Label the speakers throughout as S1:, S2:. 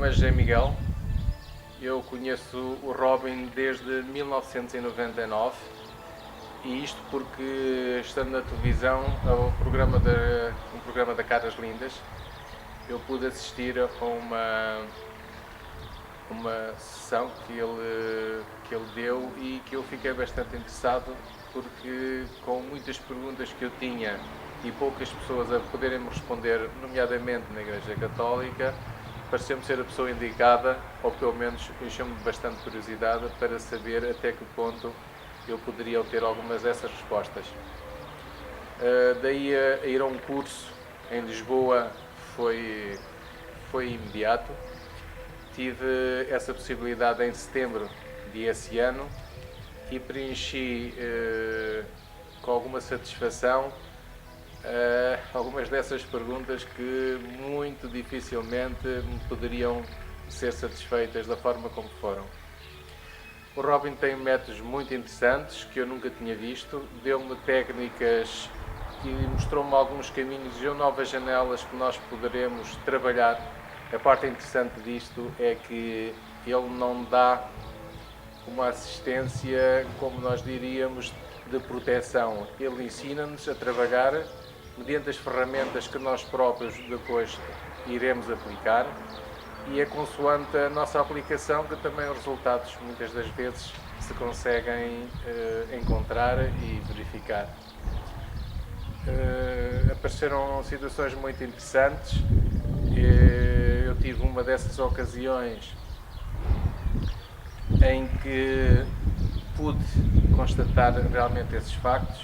S1: nome é José Miguel, eu conheço o Robin desde 1999 e isto porque, estando na televisão, um programa da Caras Lindas, eu pude assistir a uma sessão que ele deu e que eu fiquei bastante interessado porque, com muitas perguntas que eu tinha e poucas pessoas a poderem me responder, nomeadamente na Igreja Católica, pareceu-me ser a pessoa indicada, ou pelo menos encheu-me bastante curiosidade para saber até que ponto eu poderia obter algumas dessas respostas. Daí a ir a um curso em Lisboa foi imediato. Tive essa possibilidade em setembro desse ano e preenchi com alguma satisfação algumas dessas perguntas que muito dificilmente me poderiam ser satisfeitas da forma como foram. O Robin tem métodos muito interessantes que eu nunca tinha visto, deu-me técnicas e mostrou-me alguns caminhos e novas janelas que nós poderemos trabalhar. A parte interessante disto é que ele não dá uma assistência, como nós diríamos, de proteção. Ele ensina-nos a trabalhar mediante as ferramentas que nós próprios depois iremos aplicar e é consoante a nossa aplicação que também os resultados muitas das vezes se conseguem encontrar e verificar. Apareceram situações muito interessantes. Eu tive uma dessas ocasiões em que pude constatar realmente esses factos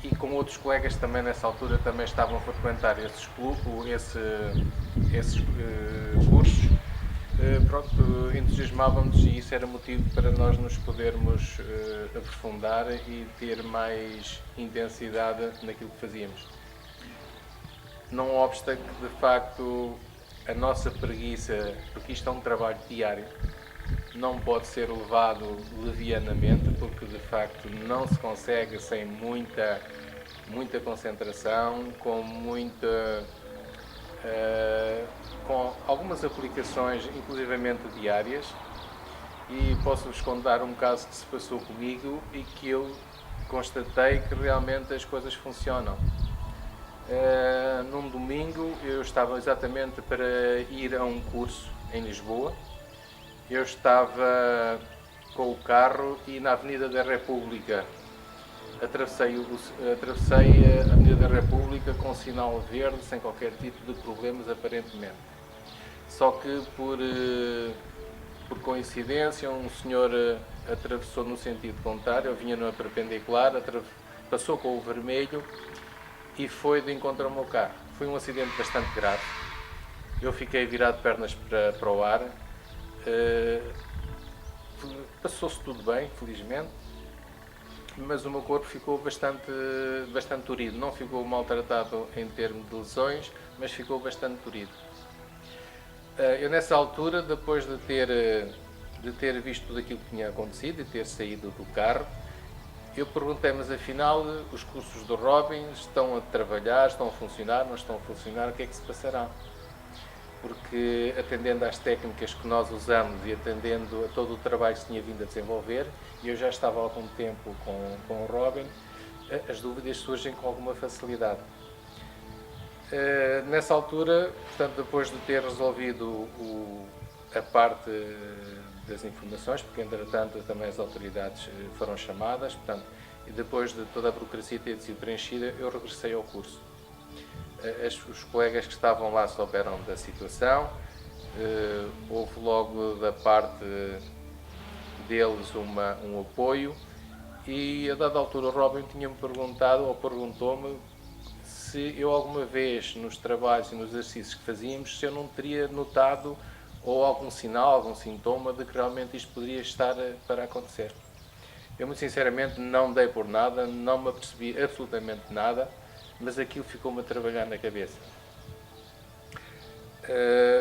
S1: e com outros colegas também nessa altura também estavam a frequentar esses cursos. Pronto, entusiasmávamos e isso era motivo para nós nos podermos aprofundar e ter mais intensidade naquilo que fazíamos. Não obsta que, de facto, a nossa preguiça, porque isto é um trabalho diário, não pode ser levado levianamente, porque de facto não se consegue sem muita concentração, com algumas aplicações, inclusivamente diárias. E posso-vos contar um caso que se passou comigo e que eu constatei que realmente as coisas funcionam. Num domingo eu estava exatamente para ir a um curso em Lisboa. Eu estava com o carro e na Avenida da República atravessei a Avenida da República com sinal verde, sem qualquer tipo de problemas aparentemente. Só que por coincidência um senhor atravessou no sentido contrário, eu vinha numa perpendicular, passou com o vermelho e foi de encontro ao meu carro. Foi um acidente bastante grave. Eu fiquei virado de pernas para o ar. Passou-se tudo bem, felizmente, mas o meu corpo ficou bastante dorido. Não ficou maltratado em termos de lesões, mas ficou bastante dorido. Eu nessa altura, depois de ter visto tudo aquilo que tinha acontecido e ter saído do carro, eu perguntei, mas afinal os cursos do Robin estão a trabalhar, estão a funcionar, não estão a funcionar, o que é que se passará? Porque atendendo às técnicas que nós usamos e atendendo a todo o trabalho que se tinha vindo a desenvolver, e eu já estava há algum tempo com o Robin, as dúvidas surgem com alguma facilidade. Nessa altura, portanto, depois de ter resolvido a parte das informações, porque entretanto também as autoridades foram chamadas, portanto, e depois de toda a burocracia ter sido preenchida, eu regressei ao curso. Os colegas que estavam lá souberam da situação, houve logo da parte deles um apoio e a dada altura o Robin tinha-me perguntado, ou perguntou-me, se eu alguma vez nos trabalhos e nos exercícios que fazíamos, se eu não teria notado ou algum sinal, algum sintoma de que realmente isto poderia estar para acontecer. Eu muito sinceramente não dei por nada, não me apercebi absolutamente nada, mas aquilo ficou-me a trabalhar na cabeça.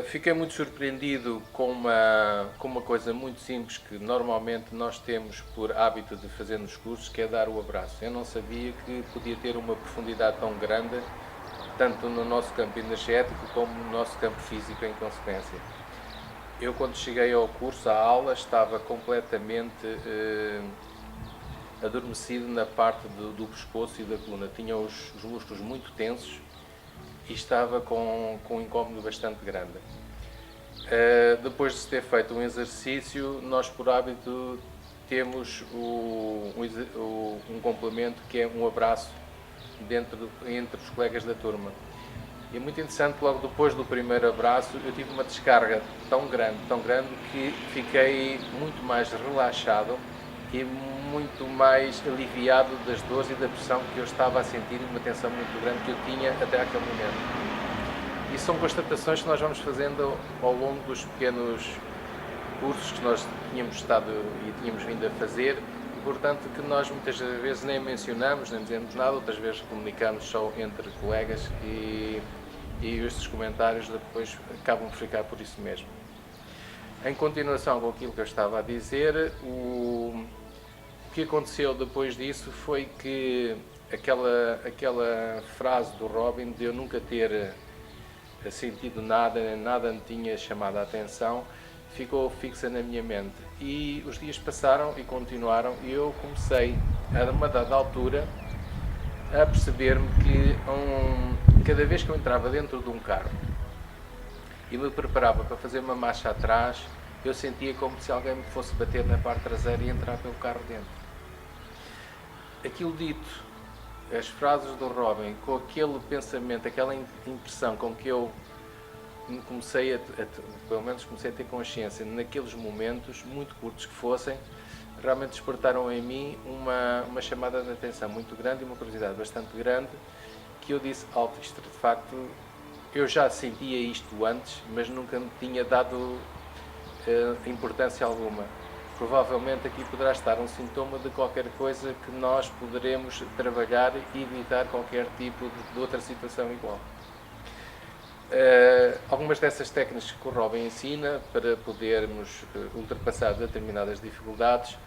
S1: Fiquei muito surpreendido com uma coisa muito simples que normalmente nós temos por hábito de fazer nos cursos, que é dar o abraço. Eu não sabia que podia ter uma profundidade tão grande, tanto no nosso campo energético como no nosso campo físico em consequência. Eu, quando cheguei ao curso, à aula, estava completamente adormecido na parte do pescoço e da coluna. Tinha os músculos muito tensos e estava com um incómodo bastante grande. Depois de se ter feito um exercício, nós por hábito temos um complemento que é um abraço entre os colegas da turma. E é muito interessante que logo depois do primeiro abraço eu tive uma descarga tão grande que fiquei muito mais relaxado e muito mais aliviado das dores e da pressão que eu estava a sentir e uma tensão muito grande que eu tinha até aquele momento. E são constatações que nós vamos fazendo ao longo dos pequenos cursos que nós tínhamos estado e tínhamos vindo a fazer, e portanto que nós muitas vezes nem mencionamos, nem dizemos nada, outras vezes comunicamos só entre colegas e estes comentários depois acabam por ficar por isso mesmo. Em continuação com aquilo que eu estava a dizer, o que aconteceu depois disso foi que aquela frase do Robin de eu nunca ter sentido nada, nada me tinha chamado a atenção, ficou fixa na minha mente. E os dias passaram e continuaram e eu comecei, a uma dada altura, a perceber-me que cada vez que eu entrava dentro de um carro e me preparava para fazer uma marcha atrás, eu sentia como se alguém me fosse bater na parte traseira e entrar pelo carro dentro. Aquilo dito, as frases do Robin, com aquele pensamento, aquela impressão com que eu comecei pelo menos comecei a ter consciência naqueles momentos, muito curtos que fossem, realmente despertaram em mim uma chamada de atenção muito grande e uma curiosidade bastante grande, que eu disse, alto, isto de facto, eu já sentia isto antes, mas nunca me tinha dado importância alguma. Provavelmente aqui poderá estar um sintoma de qualquer coisa que nós poderemos trabalhar e evitar qualquer tipo de outra situação igual. Algumas dessas técnicas que o Robin ensina para podermos ultrapassar determinadas dificuldades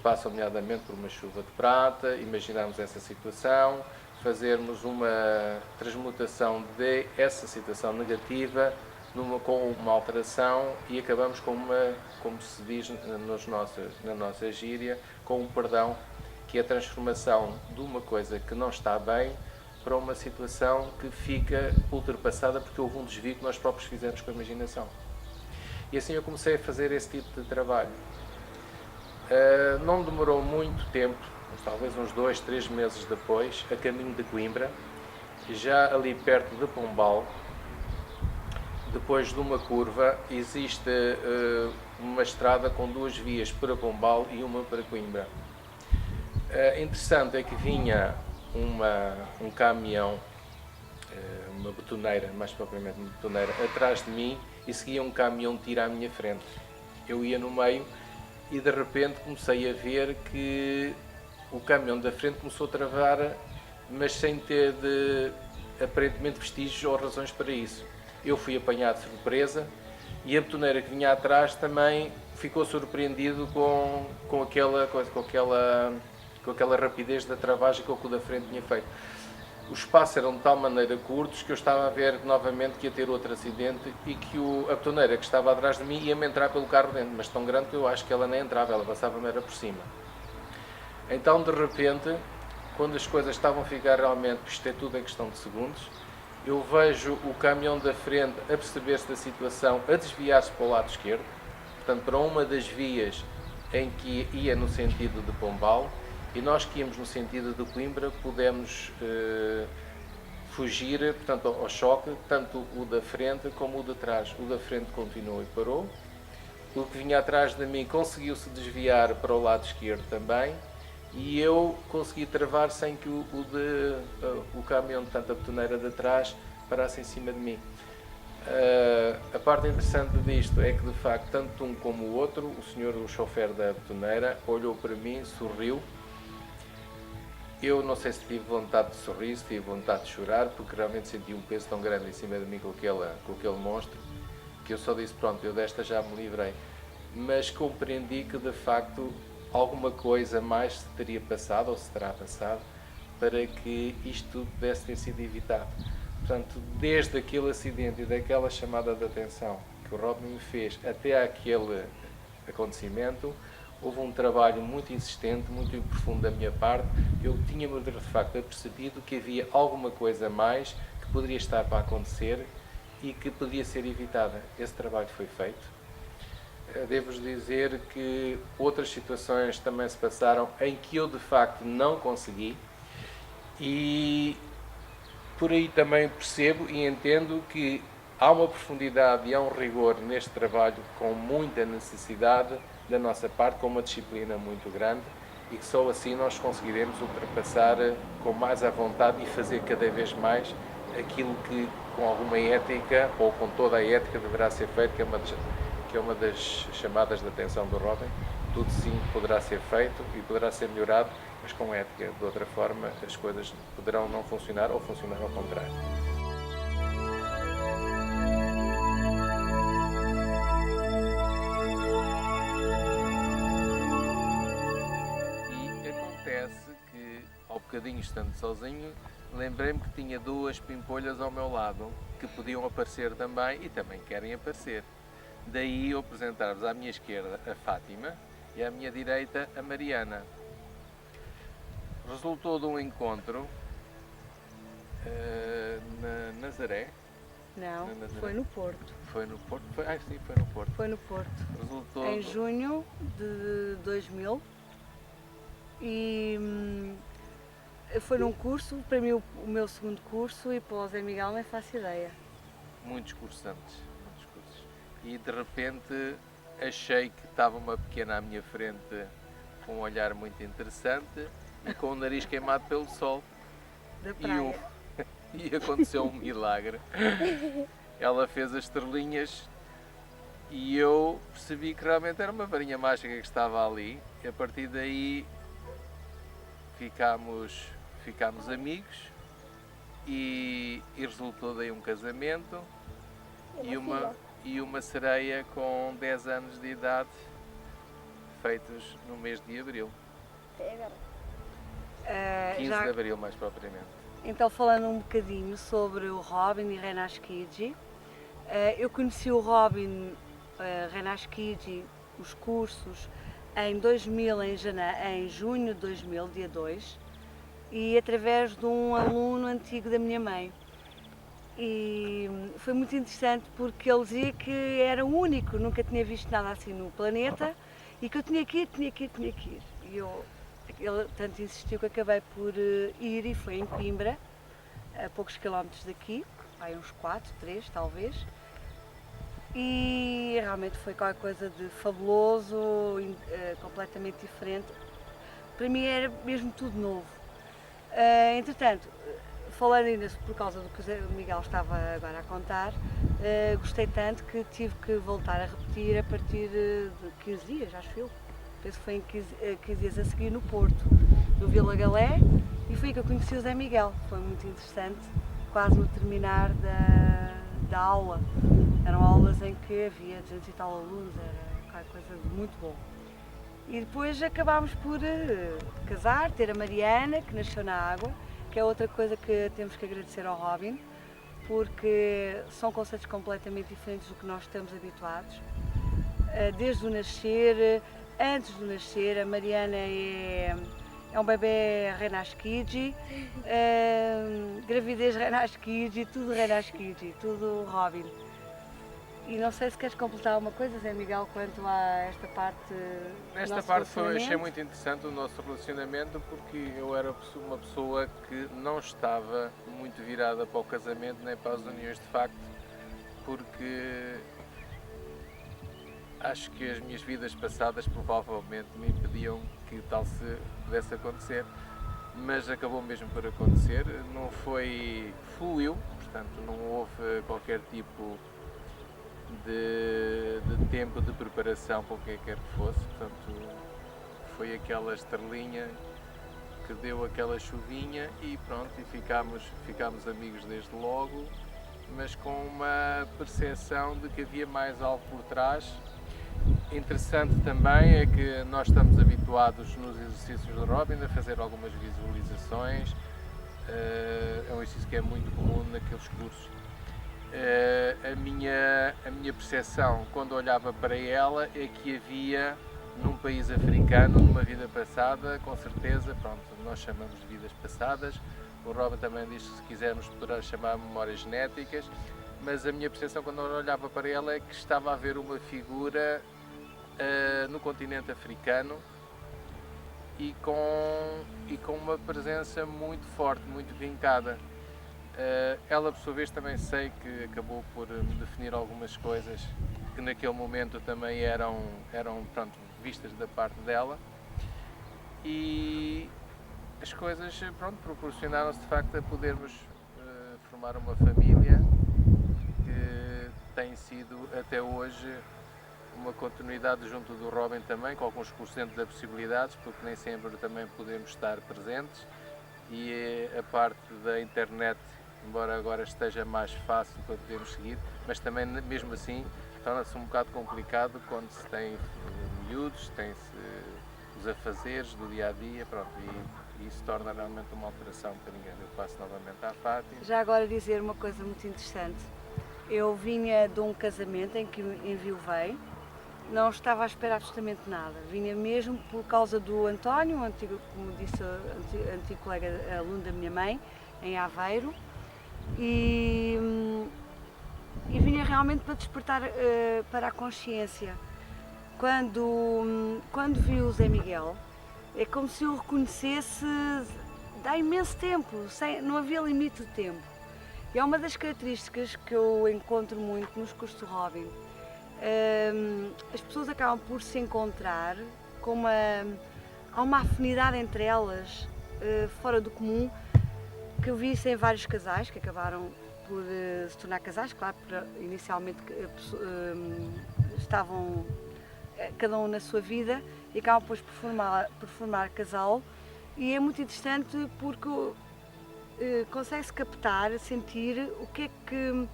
S1: passam nomeadamente por uma chuva de prata, imaginarmos essa situação, fazermos uma transmutação dessa situação negativa com uma alteração e acabamos com como se diz na nossa gíria, com um perdão, que é a transformação de uma coisa que não está bem para uma situação que fica ultrapassada porque houve um desvio que nós próprios fizemos com a imaginação. E assim eu comecei a fazer esse tipo de trabalho. Não demorou muito tempo, talvez uns 2, 3 meses depois, a caminho de Coimbra, já ali perto de Pombal, depois de uma curva, existe uma estrada com 2 vias para Pombal e uma para Coimbra. Interessante é que vinha um caminhão, uma betoneira, mais propriamente uma betoneira, atrás de mim e seguia um caminhão de tiro à minha frente. Eu ia no meio e de repente comecei a ver que o caminhão da frente começou a travar, mas sem ter aparentemente vestígios ou razões para isso. Eu fui apanhado de surpresa e a betoneira que vinha atrás também ficou surpreendido com aquela rapidez da travagem que o da frente tinha feito. Os espaços eram de tal maneira curtos que eu estava a ver novamente que ia ter outro acidente e que a betoneira que estava atrás de mim ia-me entrar pelo carro dentro, mas tão grande que eu acho que ela nem entrava, ela passava-me era por cima. Então, de repente, quando as coisas estavam a ficar realmente, isto é tudo em questão de segundos, eu vejo o caminhão da frente a perceber-se da situação, a desviar-se para o lado esquerdo, portanto, para uma das vias em que ia no sentido de Pombal, e nós que íamos no sentido de Coimbra pudemos fugir, portanto, ao choque, tanto o da frente como o de trás. O da frente continuou e parou, o que vinha atrás de mim conseguiu-se desviar para o lado esquerdo também, e eu consegui travar sem que o caminhão, portanto a betoneira de trás, parasse em cima de mim. A parte interessante disto é que, de facto, tanto um como o outro, o chofer da betoneira, olhou para mim, sorriu. Eu não sei se tive vontade de sorrir, se tive vontade de chorar, porque realmente senti um peso tão grande em cima de mim com aquele monstro, que eu só disse, pronto, eu desta já me livrei. Mas compreendi que, de facto, alguma coisa mais se teria passado, ou se terá passado, para que isto pudesse ter sido evitado. Portanto, desde aquele acidente e daquela chamada de atenção que o Robin fez até aquele acontecimento, houve um trabalho muito insistente, muito profundo da minha parte. Eu tinha-me de facto apercebido que havia alguma coisa a mais que poderia estar para acontecer e que podia ser evitada. Esse trabalho foi feito. Devo-vos dizer que outras situações também se passaram em que eu de facto não consegui, e por aí também percebo e entendo que há uma profundidade e há um rigor neste trabalho com muita necessidade da nossa parte, com uma disciplina muito grande, e que só assim nós conseguiremos ultrapassar com mais à vontade e fazer cada vez mais aquilo que com alguma ética ou com toda a ética deverá ser feito, que é uma das chamadas de atenção do Robin. Tudo sim poderá ser feito e poderá ser melhorado, mas com ética. De outra forma, as coisas poderão não funcionar ou funcionar ao contrário. E acontece que, ao bocadinho estando sozinho, lembrei-me que tinha duas pimpolhas ao meu lado que podiam aparecer também e também querem aparecer. Daí eu apresentar-vos à minha esquerda a Fátima e à minha direita a Mariana. Resultou de um encontro na Nazaré.
S2: Não,
S1: Na Nazaré.
S2: foi no Porto.
S1: Foi no Porto? Sim, foi no Porto.
S2: Foi no Porto.
S1: Resultou
S2: Em junho de 2000. E foi num curso, para mim o meu segundo curso, e para o Zé Miguel nem faço ideia.
S1: muitos cursantes. E de repente achei que estava uma pequena à minha frente com um olhar muito interessante e com o nariz queimado pelo sol.
S2: Da praia.
S1: E aconteceu um milagre. Ela fez as estrelinhas e eu percebi que realmente era uma varinha mágica que estava ali. E a partir daí ficámos amigos e resultou daí um casamento e uma sereia com 10 anos de idade, feitos no mês de abril. 15 de abril, mais propriamente.
S2: Então, falando um bocadinho sobre o Robin e Renas Kidji, eu conheci o Robin, Renas Kidji, os cursos, em 2000, em junho de 2000, dia 2, e através de um aluno antigo da minha mãe. E foi muito interessante porque ele dizia que era o único, nunca tinha visto nada assim no planeta e que eu tinha que ir. E ele tanto insistiu que acabei por ir, e foi em Coimbra, a poucos quilómetros daqui, aí uns 4, 3 talvez. E realmente foi qualquer coisa de fabuloso, completamente diferente. Para mim era mesmo tudo novo. Entretanto, falando ainda por causa do que o Miguel estava agora a contar, gostei tanto que tive que voltar a repetir a partir de 15 dias, acho eu. Penso que foi em 15 dias a seguir no Porto, no Vila Galé, e foi aí que eu conheci o Zé Miguel. Foi muito interessante, quase no terminar da aula. Eram aulas em que havia 200 e tal alunos, era qualquer coisa de muito bom. E depois acabámos por casar, ter a Mariana, que nasceu na água, que é outra coisa que temos que agradecer ao Robin, porque são conceitos completamente diferentes do que nós estamos habituados. Desde o nascer, antes do nascer, a Mariana é um bebê Renas Kidji, gravidez Renas Kidji, tudo Renas Kidji, tudo Robin. E não sei se queres completar alguma coisa, Zé Miguel, quanto a esta parte do
S1: Nesta
S2: nosso
S1: parte achei
S2: relacionamento?
S1: muito interessante o nosso relacionamento, porque eu era uma pessoa que não estava muito virada para o casamento nem para as uniões de facto, porque acho que as minhas vidas passadas provavelmente me impediam que tal se pudesse acontecer, mas acabou mesmo por acontecer. Não fluiu, portanto não houve qualquer tipo de tempo de preparação para o que quer que fosse. Portanto, foi aquela estrelinha que deu aquela chuvinha e pronto, e ficámos amigos desde logo, mas com uma percepção de que havia mais algo por trás. Interessante também é que nós estamos habituados nos exercícios do Robin a fazer algumas visualizações, é um exercício que é muito comum naqueles cursos, a minha percepção quando olhava para ela é que havia num país africano uma vida passada, com certeza, pronto, nós chamamos de vidas passadas, o Robin também diz que se quisermos poderá chamar memórias genéticas, mas a minha percepção quando eu olhava para ela é que estava a ver uma figura no continente africano e com uma presença muito forte, muito vincada. Ela, por sua vez, também sei que acabou por me definir algumas coisas que naquele momento também eram pronto, vistas da parte dela, e as coisas pronto, proporcionaram-se de facto a podermos formar uma família que tem sido até hoje uma continuidade junto do Robin também, com alguns porcentos de possibilidades, porque nem sempre também podemos estar presentes, e a parte da internet, embora agora esteja mais fácil para podermos seguir, mas também mesmo assim torna-se um bocado complicado quando se tem miúdos, tem-se os afazeres do dia-a-dia, pronto, e isso torna realmente uma alteração um bocadinho. Eu passo novamente à Fátima.
S2: Já agora dizer uma coisa muito interessante. Eu vinha de um casamento em que enviuvei, não estava à espera absolutamente nada. Vinha mesmo por causa do António, antigo, como disse, antigo colega aluno da minha mãe, em Aveiro, e vinha realmente para despertar para a consciência. Quando vi o Zé Miguel, é como se eu o reconhecesse há imenso tempo, não havia limite de tempo. E é uma das características que eu encontro muito nos cursos do Robin. As pessoas acabam por se encontrar há uma afinidade entre elas fora do comum, que eu vi isso em vários casais que acabaram por se tornar casais, claro, inicialmente estavam cada um na sua vida e acabam depois por formar casal, e é muito interessante porque consegue-se captar, sentir o que é que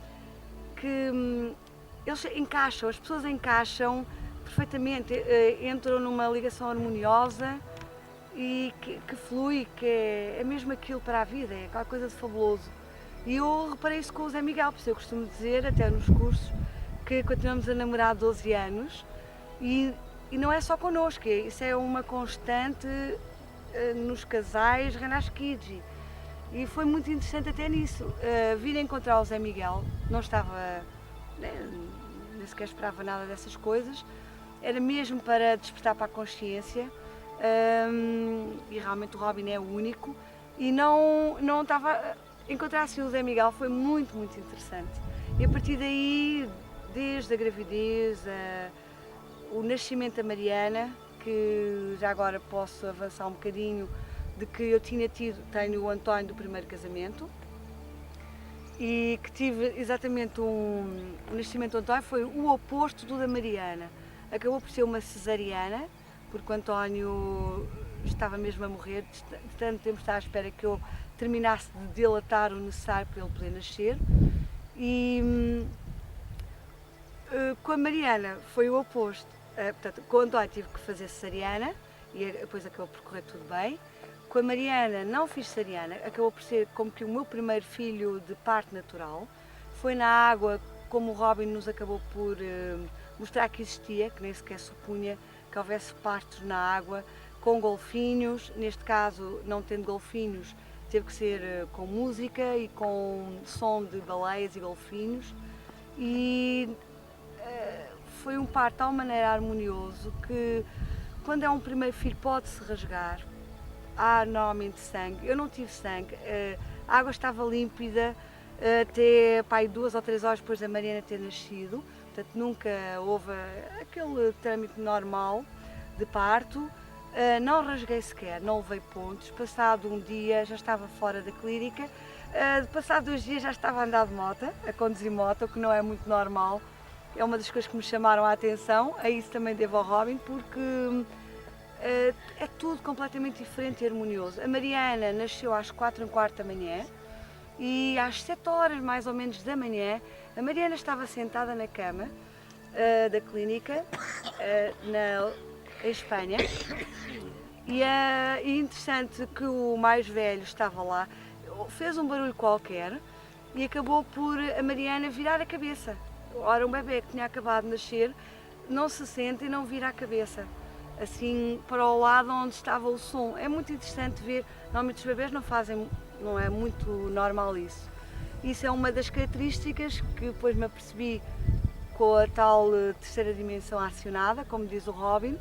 S2: eles encaixam, as pessoas encaixam perfeitamente, entram numa ligação harmoniosa e que flui, que é mesmo aquilo para a vida, é aquela coisa de fabuloso. E eu reparei isso com o Zé Miguel, por isso eu costumo dizer, até nos cursos, que continuamos a namorar há 12 anos e não é só connosco, isso é uma constante nos casais Renascidos. E foi muito interessante até nisso, vir encontrar o Zé Miguel, não estava, nem sequer esperava nada dessas coisas, era mesmo para despertar para a consciência, e realmente o Robin é o único, e não estava, encontrar assim o Zé Miguel foi muito, muito interessante. E a partir daí, desde a gravidez, o nascimento da Mariana, que já agora posso avançar um bocadinho, de que eu tenho o António do primeiro casamento, e que tive exatamente o nascimento do António foi o oposto do da Mariana. Acabou por ser uma cesariana, porque o António estava mesmo a morrer, de tanto tempo estava à espera que eu terminasse de dilatar o necessário para ele poder nascer. E com a Mariana foi o oposto. Portanto, com o António tive que fazer cesariana e depois acabou por correr tudo bem. Com a Mariana não fiz cesariana, acabou por ser como que o meu primeiro filho de parto natural. Foi na água, como o Robin nos acabou por mostrar que existia, que nem sequer supunha que houvesse partos na água, com golfinhos, neste caso não tendo golfinhos, teve que ser com música e com som de baleias e golfinhos. E foi um parto de tal maneira harmonioso que quando é um primeiro filho pode-se rasgar, há normalmente sangue, eu não tive sangue, a água estava límpida até 2 ou 3 horas depois da Mariana ter nascido, portanto nunca houve aquele trâmite normal de parto, não rasguei sequer, não levei pontos, passado um dia já estava fora da clínica, passado 2 dias já estava a andar de moto, a conduzir moto, o que não é muito normal, é uma das coisas que me chamaram a atenção, a isso também devo ao Robin, porque é tudo completamente diferente e harmonioso. A Mariana nasceu às 4h15 da manhã e às 7 horas mais ou menos da manhã a Mariana estava sentada na cama da clínica em Espanha, e é interessante que o mais velho estava lá, fez um barulho qualquer e acabou por a Mariana virar a cabeça. Ora, um bebê que tinha acabado de nascer não se sente e não vira a cabeça, assim para o lado onde estava o som. É muito interessante ver, normalmente os bebés não fazem, não é muito normal isso. Isso é uma das características que depois me apercebi com a tal terceira dimensão acionada, como diz o Robin.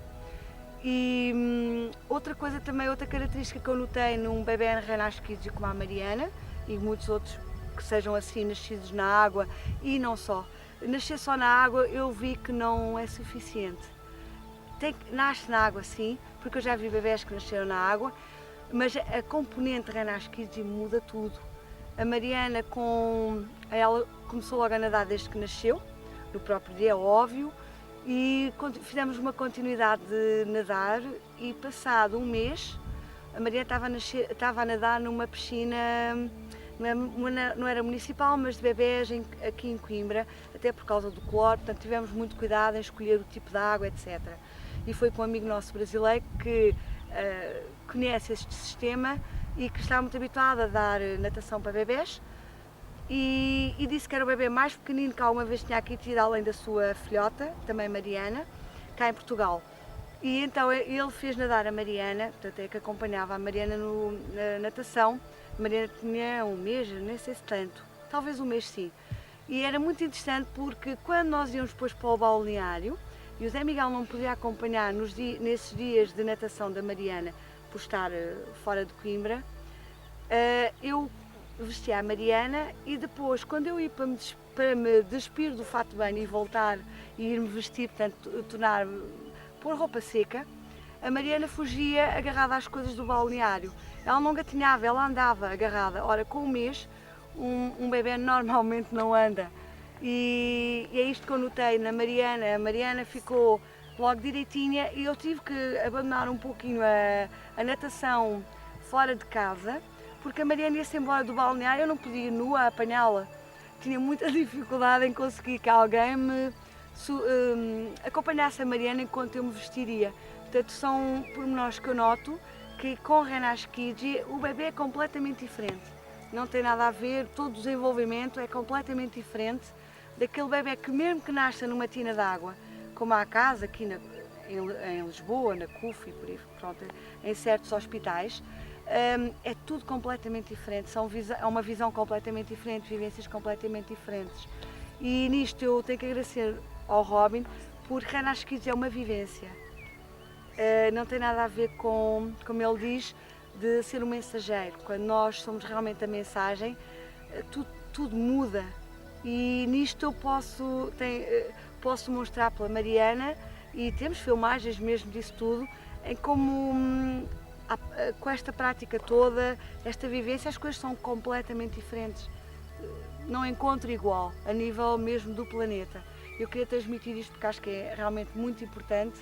S2: E outra coisa também, outra característica que eu notei num bebê em Renasce Kids como a Mariana e muitos outros que sejam assim nascidos na água e não só. Nascer só na água eu vi que não é suficiente. Nasce na água sim, porque eu já vi bebés que nasceram na água, mas a componente Renasce Kids muda tudo. A Mariana ela começou logo a nadar desde que nasceu, no próprio dia, é óbvio, e fizemos uma continuidade de nadar e passado um mês a Mariana estava a nadar numa piscina, não era municipal, mas de bebés aqui em Coimbra, até por causa do cloro, portanto tivemos muito cuidado em escolher o tipo de água, etc. E foi com um amigo nosso brasileiro que conhece este sistema e que está muito habituado a dar natação para bebés e disse que era o bebê mais pequenino que alguma vez tinha aqui tido, além da sua filhota, também Mariana, cá em Portugal. E então ele fez nadar a Mariana, portanto é que acompanhava a Mariana na natação. A Mariana tinha um mês, nem sei se tanto, talvez um mês sim. E era muito interessante porque quando nós íamos depois para o balneário, e o Zé Miguel não podia acompanhar nesses dias de natação da Mariana, por estar fora de Coimbra, eu vestia a Mariana e depois, quando eu ia para me despir do fato de banho e voltar e ir-me vestir, portanto, pôr roupa seca, a Mariana fugia agarrada às coisas do balneário. Ela não gatinhava, ela andava agarrada. Ora, com um mês, um bebê normalmente não anda. E é isto que eu notei na Mariana. A Mariana ficou logo direitinha e eu tive que abandonar um pouquinho a natação fora de casa, porque a Mariana ia-se embora do balneário, eu não podia ir nua apanhá-la. Tinha muita dificuldade em conseguir que alguém me acompanhasse a Mariana enquanto eu me vestiria. Portanto, são pormenores que eu noto que com o Renasce Kids o bebê é completamente diferente. Não tem nada a ver, todo o desenvolvimento é completamente diferente daquele bebê que mesmo que nasça numa tina de água, como há casa aqui em Lisboa, na CUF e por aí, pronto, em certos hospitais, é tudo completamente diferente, é uma visão completamente diferente, vivências completamente diferentes. E nisto eu tenho que agradecer ao Robin, porque Renasce Kids é uma vivência. Não tem nada a ver com, como ele diz, de ser um mensageiro. Quando nós somos realmente a mensagem, tudo muda. E nisto eu posso mostrar pela Mariana, e temos filmagens mesmo disso tudo, em como com esta prática toda, esta vivência, as coisas são completamente diferentes. Não encontro igual, a nível mesmo do planeta. Eu queria transmitir isto porque acho que é realmente muito importante.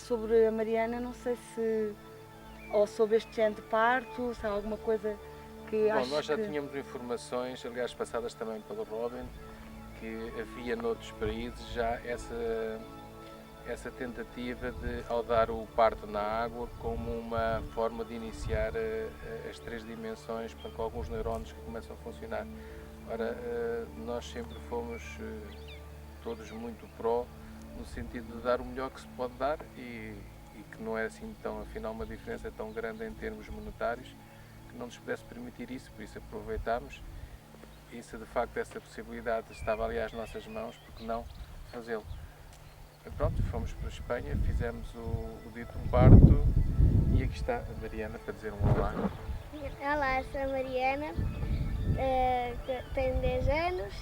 S2: Sobre a Mariana, não sei se, ou sobre este género de parto, se há alguma coisa que acho
S1: nós já tínhamos informações, aliás passadas também pelo Robin, que havia noutros países já essa tentativa de, ao dar o parto na água, como uma forma de iniciar as três dimensões, com alguns neurónios que começam a funcionar. Ora, nós sempre fomos todos muito pró, no sentido de dar o melhor que se pode dar e que não é assim tão, afinal, uma diferença tão grande em termos monetários, que não nos pudesse permitir isso, por isso aproveitámos. E se de facto essa possibilidade estava ali às nossas mãos, porque não fazê-lo? Pronto, fomos para a Espanha, fizemos o dito parto e aqui está a Mariana para dizer um olá.
S3: Olá, sou a Mariana, tenho 10 anos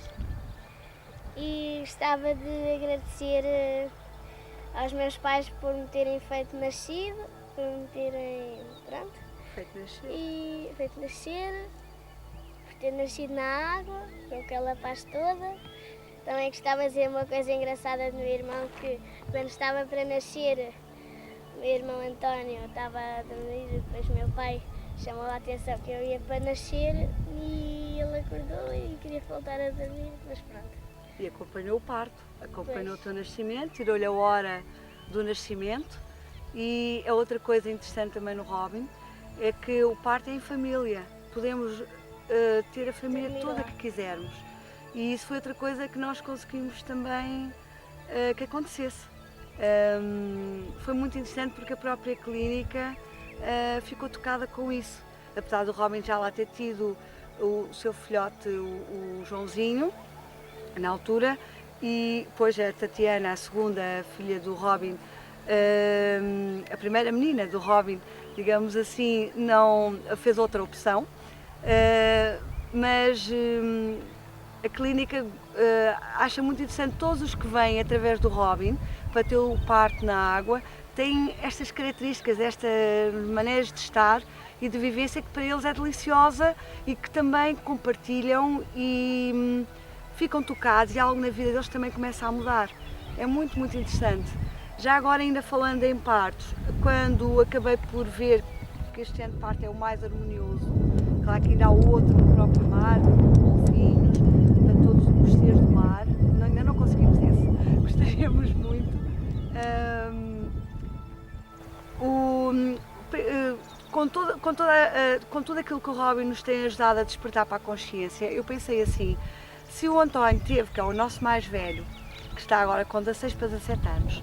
S3: e gostava de agradecer aos meus pais por me terem feito nascido, por me terem feito nascer, por ter nascido na água, com aquela paz toda. Também gostava de dizer uma coisa engraçada do meu irmão, que quando estava para nascer, o meu irmão António estava a dormir, depois meu pai chamou a atenção que eu ia para nascer e ele acordou e queria voltar a dormir, mas pronto.
S2: E acompanhou o parto, acompanhou o teu nascimento, tirou-lhe a hora do nascimento. E a outra coisa interessante também no Robin é que o parto é em família. Podemos ter a família
S3: Dormir
S2: toda
S3: lá.
S2: que quisermos. E isso foi outra coisa que nós conseguimos também que acontecesse. Foi muito interessante porque a própria clínica ficou tocada com isso. Apesar do Robin já lá ter tido o seu filhote, o Joãozinho, na altura, e depois a Tatiana, a segunda filha do Robin, a primeira menina do Robin, digamos assim, não fez outra opção, mas a clínica acha muito interessante todos os que vêm através do Robin para ter o parto na água, têm estas características, estas maneiras de estar e de vivência que para eles é deliciosa e que também compartilham e ficam tocados e algo na vida deles também começa a mudar. É muito, muito interessante. Já agora ainda falando em partos, quando acabei por ver que este ano de parto é o mais harmonioso, claro que ainda há outro no próprio mar, golfinhos, portanto todos os seres do mar, ainda não conseguimos esse, gostaríamos muito. Com tudo aquilo que o Robin nos tem ajudado a despertar para a consciência, eu pensei assim, se o António teve, que é o nosso mais velho, que está agora com 16 para 17 anos,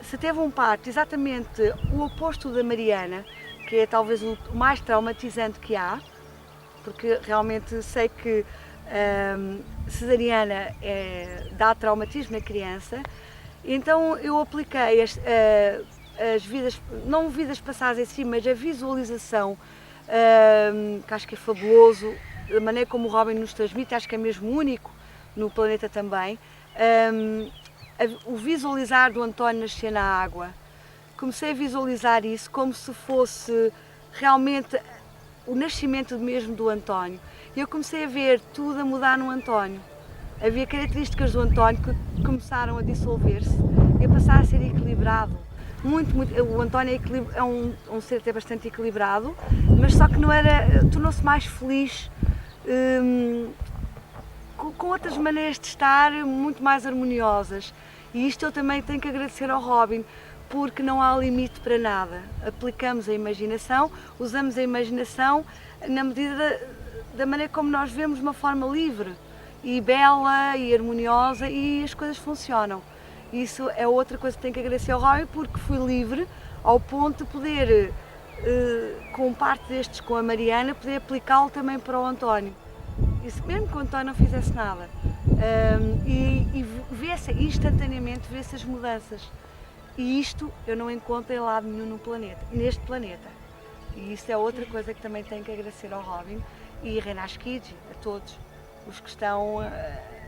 S2: se teve um parto exatamente o oposto da Mariana, que é talvez o mais traumatizante que há, porque realmente sei que cesariana dá traumatismo na criança, então eu apliquei as vidas, não vidas passadas em si, mas a visualização, que acho que é fabuloso, da maneira como o Robin nos transmite, acho que é mesmo único no planeta também, o visualizar do António nascer na água. Comecei a visualizar isso como se fosse realmente o nascimento mesmo do António. E eu comecei a ver tudo a mudar no António. Havia características do António que começaram a dissolver-se e a passar a ser equilibrado. O António é um ser até bastante equilibrado, mas só que não era, tornou-se mais feliz, com outras maneiras de estar muito mais harmoniosas. E isto eu também tenho que agradecer ao Robin, porque não há limite para nada. Aplicamos a imaginação, usamos a imaginação na medida da maneira como nós vemos de uma forma livre e bela e harmoniosa, e as coisas funcionam. Isso é outra coisa que tenho que agradecer ao Robin, porque fui livre ao ponto de poder, com parte destes com a Mariana, poder aplicá-lo também para o António. Isso, mesmo que o António não fizesse nada. E vê-se instantaneamente, vê-se as mudanças. E isto eu não encontro em lado nenhum no planeta, neste planeta. E isso é outra coisa que também tenho que agradecer ao Robin e a Renas Kids, a todos os que estão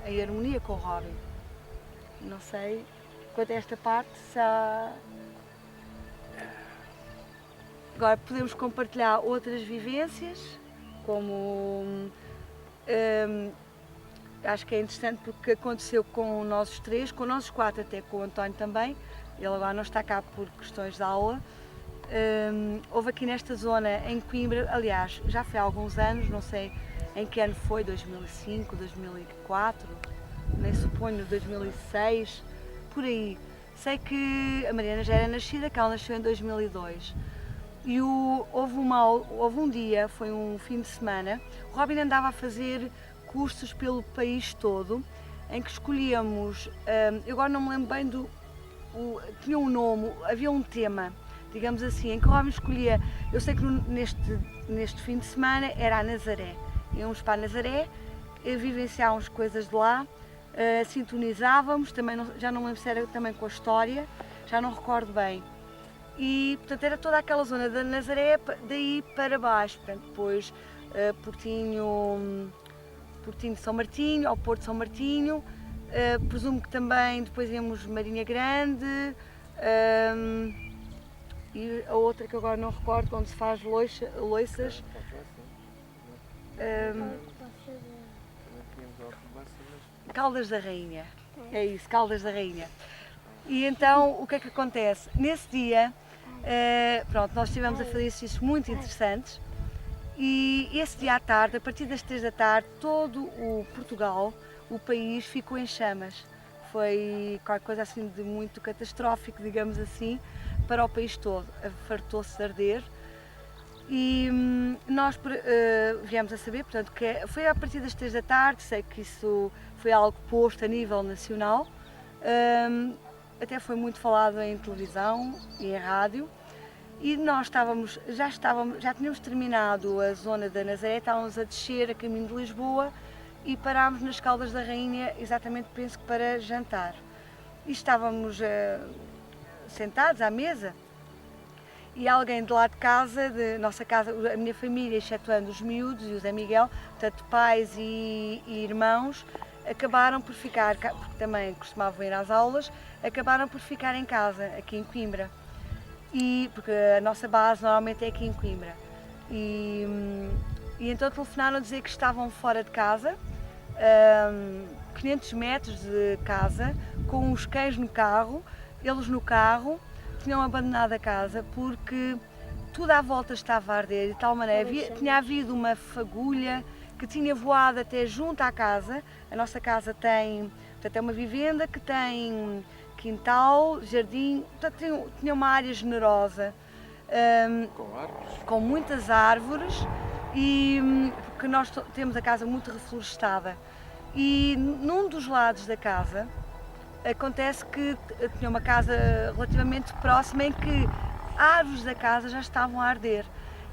S2: em harmonia com o Robin. Não sei, quanto a esta parte, se há... Agora podemos compartilhar outras vivências, como acho que é interessante porque aconteceu com nós os três, com nós os quatro, até com o António também. Ele agora não está cá por questões de aula. Houve aqui nesta zona, em Coimbra, aliás, já foi há alguns anos, não sei em que ano foi, 2005, 2004, nem suponho, 2006, por aí. Sei que a Mariana já era nascida, que ela nasceu em 2002. E houve um dia, foi um fim de semana, o Robin andava a fazer cursos pelo país todo, em que escolhíamos, eu agora não me lembro bem tinha um nome, havia um tema, digamos assim, em que o Robin escolhia, eu sei que neste fim de semana era a Nazaré, íamos para a Nazaré, vivenciávamos coisas de lá, sintonizávamos, também já não lembro se era também com a história, já não recordo bem. E portanto era toda aquela zona da Nazaré, daí para baixo, portanto, depois Portinho de São Martinho, ao Porto de São Martinho, presumo que também depois íamos Marinha Grande, e a outra que agora não recordo, onde se faz loiças. Caldas da Rainha, é isso, Caldas da Rainha. E então o que é que acontece? Nesse dia, pronto, nós estivemos a fazer exercícios muito interessantes e esse dia à tarde, a partir das 3 da tarde, todo o Portugal, o país ficou em chamas. Foi qualquer coisa assim de muito catastrófico, digamos assim, para o país todo. Fartou-se de arder E nós viemos a saber, portanto, que foi a partir das 3 da tarde, sei que isso foi algo posto a nível nacional, até foi muito falado em televisão e em rádio, e nós já tínhamos terminado a zona da Nazaré, estávamos a descer a caminho de Lisboa e parámos nas Caldas da Rainha, exatamente, penso que para jantar. E estávamos sentados à mesa, e alguém de lá de casa, de nossa casa, a minha família, excetuando os miúdos e o Zé Miguel, portanto pais e irmãos, acabaram por ficar, porque também costumavam ir às aulas, acabaram por ficar em casa, aqui em Coimbra. Porque a nossa base normalmente é aqui em Coimbra. E então telefonaram a dizer que estavam fora de casa, 500 metros de casa, com os cães no carro, eles no carro, tinham abandonado a casa porque tudo à volta estava a arder, de tal maneira, tinha havido uma fagulha que tinha voado até junto à casa. A nossa casa tem, portanto, é uma vivenda que tem quintal, jardim, portanto, tinha uma área generosa, com muitas árvores, e porque nós temos a casa muito reflorestada. E num dos lados da casa, acontece que tinha uma casa relativamente próxima em que árvores da casa já estavam a arder.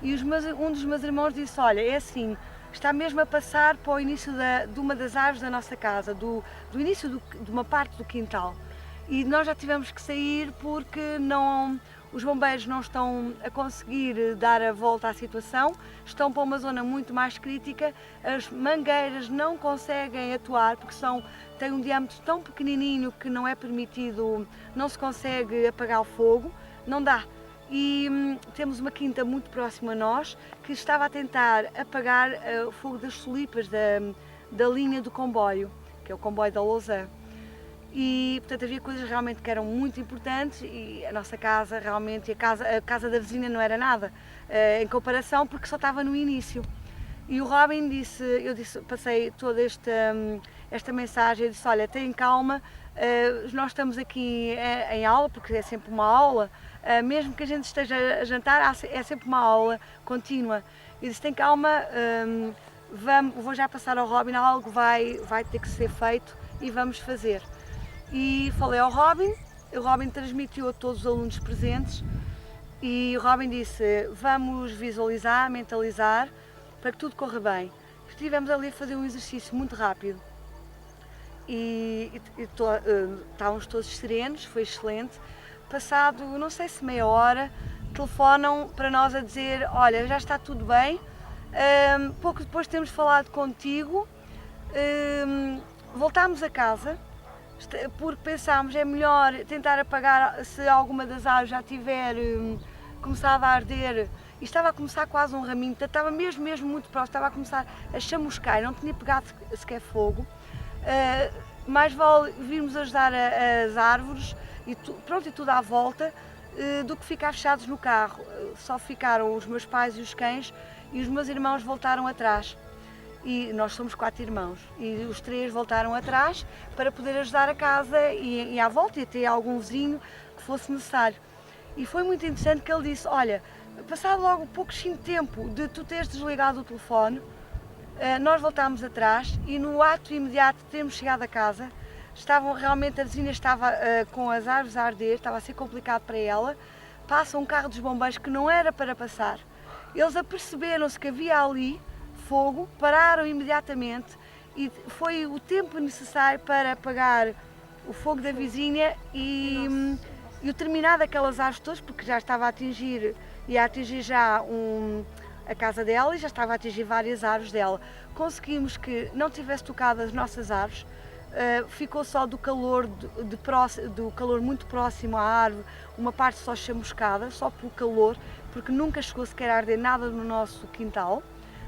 S2: E um dos meus irmãos disse, olha, é assim, está mesmo a passar para o início de uma das árvores da nossa casa, do início de uma parte do quintal. E nós já tivemos que sair porque os bombeiros não estão a conseguir dar a volta à situação, estão para uma zona muito mais crítica, as mangueiras não conseguem atuar porque têm um diâmetro tão pequenininho que não é permitido, não se consegue apagar o fogo, não dá. E temos uma quinta muito próxima a nós que estava a tentar apagar o fogo das solipas da linha do comboio, que é o comboio da Lousã. E, portanto, havia coisas realmente que eram muito importantes e a nossa casa realmente, a casa da vizinha não era nada em comparação, porque só estava no início. E o Robin passei toda esta mensagem, eu disse, olha, tem calma, nós estamos aqui em aula, porque é sempre uma aula, mesmo que a gente esteja a jantar, é sempre uma aula contínua. Eu disse, tem calma, vou já passar ao Robin, algo vai ter que ser feito e vamos fazer. E falei ao Robin, o Robin transmitiu a todos os alunos presentes e o Robin disse, vamos visualizar, mentalizar, para que tudo corra bem. Estivemos ali a fazer um exercício muito rápido e estávamos todos serenos, foi excelente. Passado, não sei se meia hora, telefonam para nós a dizer, olha, já está tudo bem, pouco depois de termos falado contigo, voltámos a casa, porque pensámos é melhor tentar apagar se alguma das árvores já tiver começado a arder e estava a começar quase um raminho, estava mesmo muito próximo, estava a começar a chamuscar, não tinha pegado sequer fogo. Mais vale virmos ajudar as árvores e tudo à volta do que ficar fechados no carro. Só ficaram os meus pais e os cães e os meus irmãos voltaram atrás. E nós somos 4 irmãos e os 3 voltaram atrás para poder ajudar a casa e à volta e até algum vizinho que fosse necessário. E foi muito interessante que ele disse, olha, passado logo pouquinho tempo de tu teres desligado o telefone, nós voltámos atrás e no ato imediato de termos chegado a casa, a vizinha estava com as árvores a arder, estava a ser complicado para ela, passa um carro dos bombeiros que não era para passar. Eles aperceberam-se que havia ali fogo, pararam imediatamente e foi o tempo necessário para apagar o fogo da vizinha e o terminar daquelas árvores todas, porque já estava ia atingir já a casa dela e já estava a atingir várias árvores dela. Conseguimos que não tivesse tocado as nossas árvores, ficou só do calor muito próximo à árvore, uma parte só chamuscada, só pelo calor, porque nunca chegou sequer a arder nada no nosso quintal,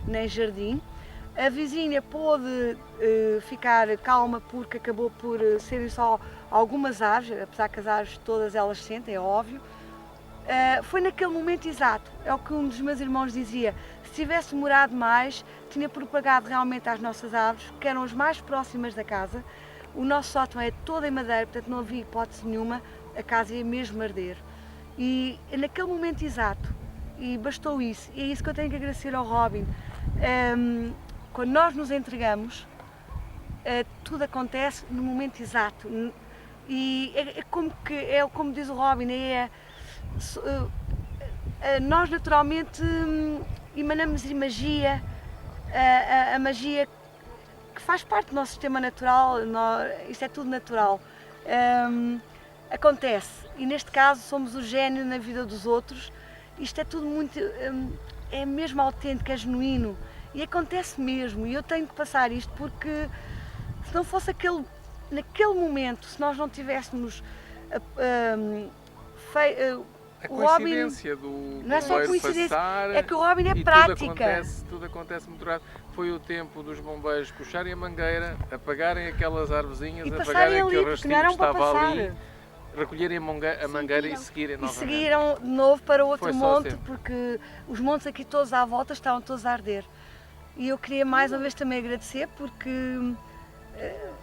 S2: nem jardim. A vizinha pôde ficar calma porque acabou por serem só algumas árvores, apesar que as árvores todas elas sentem, é óbvio. Foi naquele momento exato, é o que um dos meus irmãos dizia, se tivesse demorado mais, tinha propagado realmente às nossas árvores, que eram as mais próximas da casa. O nosso sótão é todo em madeira, portanto não havia hipótese nenhuma, a casa ia mesmo arder. E naquele momento exato, e bastou isso. E é isso que eu tenho que agradecer ao Robin. Quando nós nos entregamos, tudo acontece no momento exato. E é como diz o Robin, nós naturalmente emanamos magia, a magia que faz parte do nosso sistema natural, isto é tudo natural. Acontece, e neste caso somos o gênio na vida dos outros. Isto é tudo muito, é mesmo autêntico, é genuíno e acontece mesmo, e eu tenho que passar isto porque se não fosse naquele momento, se nós não tivéssemos
S1: A
S2: o Robin,
S1: coincidência do
S2: não é só
S1: bombeiro
S2: coincidência,
S1: passar,
S2: é que o Robin é
S1: e
S2: prática.
S1: tudo acontece muito rápido. Foi o tempo dos bombeiros puxarem a mangueira, apagarem aquelas arvorezinhas,
S2: E passarem
S1: apagarem
S2: ali,
S1: aquele
S2: porque
S1: rastilho
S2: não
S1: que
S2: eram para
S1: estava
S2: passar.
S1: ali, recolherem a mangueira e seguirem
S2: E
S1: novamente.
S2: seguiram de novo para outro
S1: Foi só
S2: monte,
S1: assim.
S2: porque os montes aqui todos à volta estavam todos a arder. E eu queria mais uma vez também agradecer, porque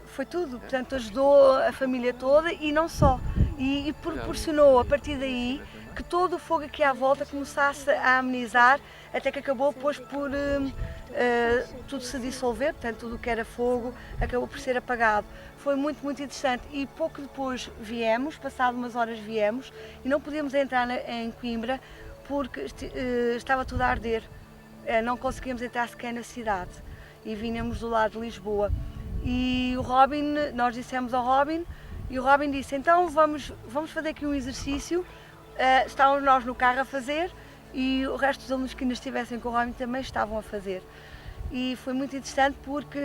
S2: foi tudo, portanto ajudou a família toda e não só. E proporcionou a partir daí que todo o fogo aqui à volta começasse a amenizar, até que acabou depois por tudo se dissolver, portanto tudo o que era fogo acabou por ser apagado. Foi muito, muito interessante e pouco depois viemos, passado umas horas viemos, e não podíamos entrar em Coimbra porque estava tudo a arder, não conseguíamos entrar sequer na cidade e vínhamos do lado de Lisboa. E o Robin, nós dissemos ao Robin, e o Robin disse, então vamos fazer aqui um exercício. Estávamos nós no carro a fazer e o resto dos alunos que ainda estivessem com o Robin também estavam a fazer. E foi muito interessante porque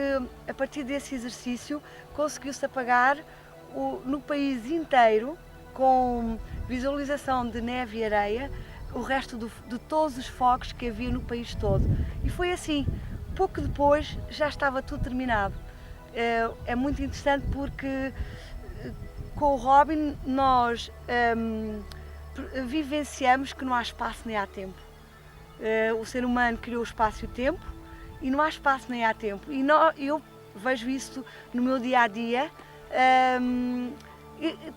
S2: a partir desse exercício conseguiu-se apagar no país inteiro, com visualização de neve e areia, o resto de todos os fogos que havia no país todo. E foi assim, pouco depois já estava tudo terminado. É muito interessante porque com o Robin nós vivenciamos que não há espaço nem há tempo. O ser humano criou o espaço e o tempo e não há espaço nem há tempo. E eu vejo isso no meu dia a dia,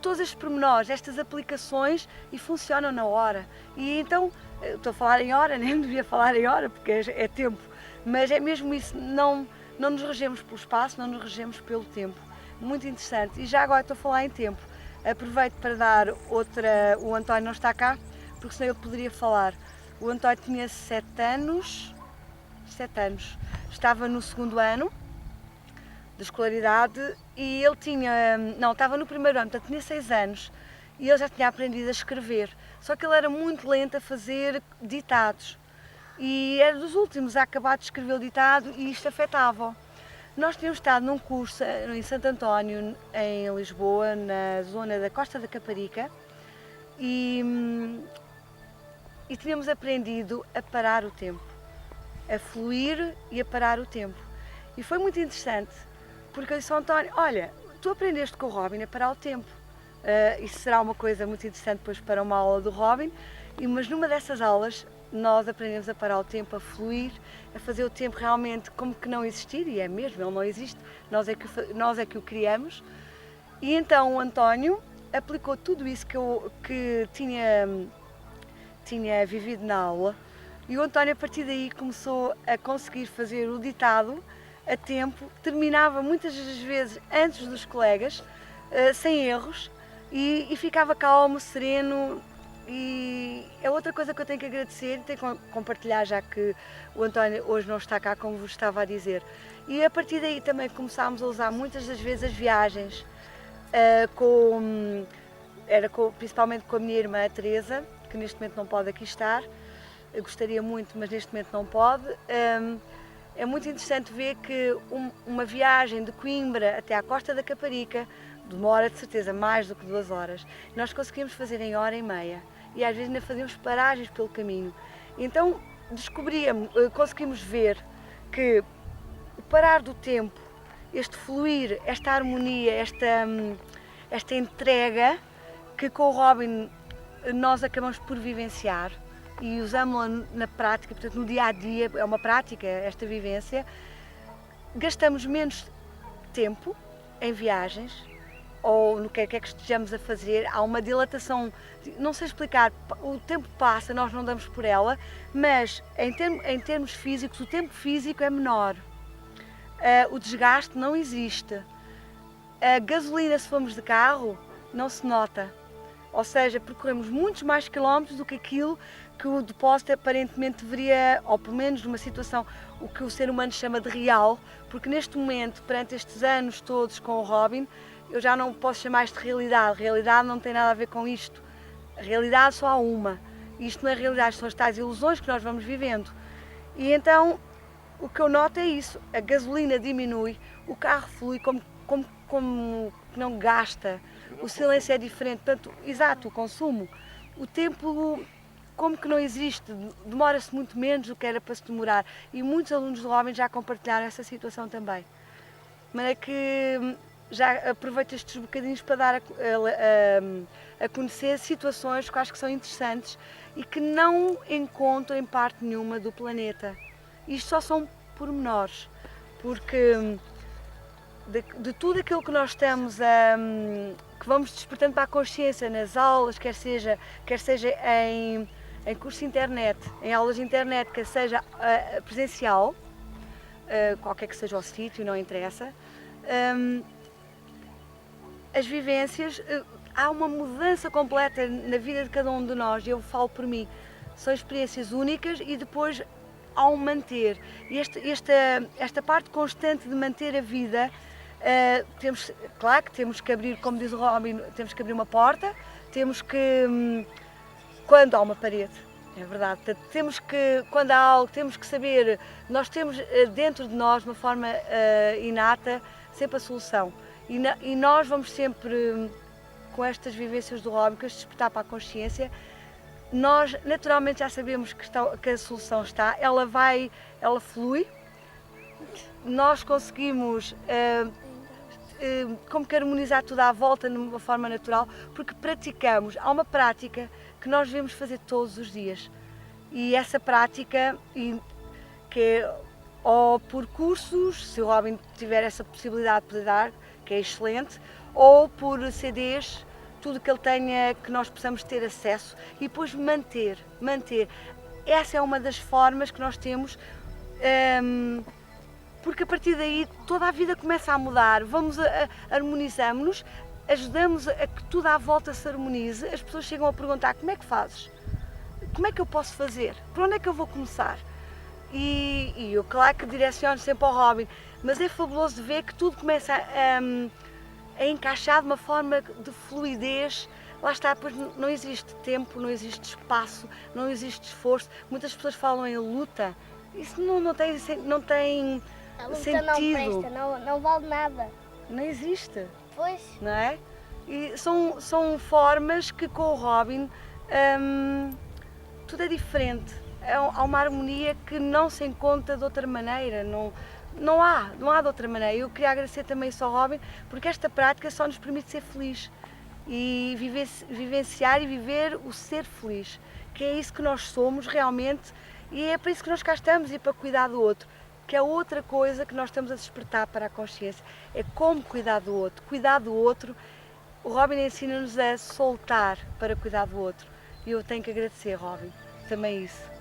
S2: todos estes pormenores, estas aplicações, e funcionam na hora. E então, estou a falar em hora, nem devia falar em hora porque é tempo, mas é mesmo isso, não nos regemos pelo espaço, não nos regemos pelo tempo. Muito interessante. E já agora estou a falar em tempo. Aproveito para dar outra, o António não está cá, porque senão ele poderia falar. O António tinha 7 anos, estava no 2º ano de escolaridade e ele estava no 1º ano, portanto tinha 6 anos e ele já tinha aprendido a escrever, só que ele era muito lento a fazer ditados e era dos últimos a acabar de escrever o ditado e isto afetava-o. Nós tínhamos estado num curso em Santo António, em Lisboa, na zona da Costa da Caparica, e tínhamos aprendido a parar o tempo, a fluir e a parar o tempo. E foi muito interessante, porque eu disse ao António, olha, tu aprendeste com o Robin a parar o tempo. Isso será uma coisa muito interessante depois para uma aula do Robin, mas numa dessas aulas nós aprendemos a parar o tempo, a fluir, a fazer o tempo realmente como que não existir, e é mesmo, ele não existe, nós é que o criamos. E então o António aplicou tudo isso que tinha vivido na aula, e o António a partir daí começou a conseguir fazer o ditado a tempo, terminava muitas das vezes antes dos colegas, sem erros, e ficava calmo, sereno. E é outra coisa que eu tenho que agradecer e tenho que compartilhar, já que o António hoje não está cá, como vos estava a dizer. E a partir daí também começámos a usar muitas das vezes as viagens, principalmente com a minha irmã, a Teresa, que neste momento não pode aqui estar. Eu gostaria muito, mas neste momento não pode. É muito interessante ver que uma viagem de Coimbra até à Costa da Caparica demora de certeza mais do que 2 horas. Nós conseguimos fazer em 1h30 e às vezes ainda fazíamos paragens pelo caminho. Então conseguimos ver que o parar do tempo, este fluir, esta harmonia, esta entrega que com o Robin nós acabamos por vivenciar e usamos-la na prática, portanto no dia a dia, é uma prática esta vivência, gastamos menos tempo em viagens, ou no que é que estejamos a fazer, há uma dilatação, não sei explicar, o tempo passa, nós não damos por ela, mas em termos físicos, o tempo físico é menor, o desgaste não existe, a gasolina, se formos de carro, não se nota, ou seja, percorremos muitos mais quilómetros do que aquilo que o depósito aparentemente deveria, ou pelo menos numa situação, o que o ser humano chama de real, porque neste momento, perante estes anos todos com o Robin, eu já não posso chamar isto de realidade. Realidade não tem nada a ver com isto. A realidade só há uma. Isto não é realidade, são as tais ilusões que nós vamos vivendo. E então, o que eu noto é isso. A gasolina diminui, o carro flui como não gasta. O silêncio é diferente. Portanto, exato, o consumo. O tempo como que não existe, demora-se muito menos do que era para se demorar. E muitos alunos do Robin já compartilharam essa situação também. De maneira que já aproveito estes bocadinhos para dar a conhecer situações que acho que são interessantes e que não encontro em parte nenhuma do planeta. Isto só são pormenores, porque de tudo aquilo que nós estamos que vamos despertando para a consciência nas aulas, quer seja em curso de internet, em aulas de internet, quer seja presencial, qualquer que seja o sítio, não interessa, as vivências, há uma mudança completa na vida de cada um de nós, eu falo por mim, são experiências únicas e depois há um manter. E esta parte constante de manter a vida, claro que temos que abrir, como diz o Robin, temos que abrir uma porta, temos que, quando há uma parede, é verdade, temos que, quando há algo, temos que saber, nós temos dentro de nós, de uma forma inata, sempre a solução. E nós vamos sempre, com estas vivências do Robin, com este despertar para a consciência, nós naturalmente já sabemos que a solução está, ela flui, nós conseguimos como que harmonizar tudo à volta de uma forma natural, porque praticamos, há uma prática que nós devemos fazer todos os dias. E essa prática, que é ou por cursos, se o Robin tiver essa possibilidade de poder dar, que é excelente, ou por CDs, tudo que ele tenha, que nós possamos ter acesso, e depois manter. Essa é uma das formas que nós temos, porque a partir daí toda a vida começa a mudar, harmonizamos-nos, ajudamos a que tudo à volta se harmonize, as pessoas chegam a perguntar: como é que fazes? Como é que eu posso fazer? Por onde é que eu vou começar? E eu, claro que direciono sempre ao Robin, mas é fabuloso de ver que tudo começa a encaixar de uma forma de fluidez. Lá está, pois não existe tempo, não existe espaço, não existe esforço. Muitas pessoas falam em luta, isso não tem
S3: A luta
S2: sentido.
S3: não presta, não vale nada.
S2: Não existe,
S3: Pois,
S2: não é? E são formas que com o Robin tudo é diferente. Há uma harmonia que não se encontra de outra maneira, não há de outra maneira. Eu queria agradecer também isso ao Robin, porque esta prática só nos permite ser feliz e vivenciar e viver o ser feliz, que é isso que nós somos realmente, e é para isso que nós cá estamos, e para cuidar do outro, que é outra coisa que nós estamos a despertar para a consciência, é como cuidar do outro. Cuidar do outro, o Robin ensina-nos a soltar para cuidar do outro, e eu tenho que agradecer, Robin, também isso.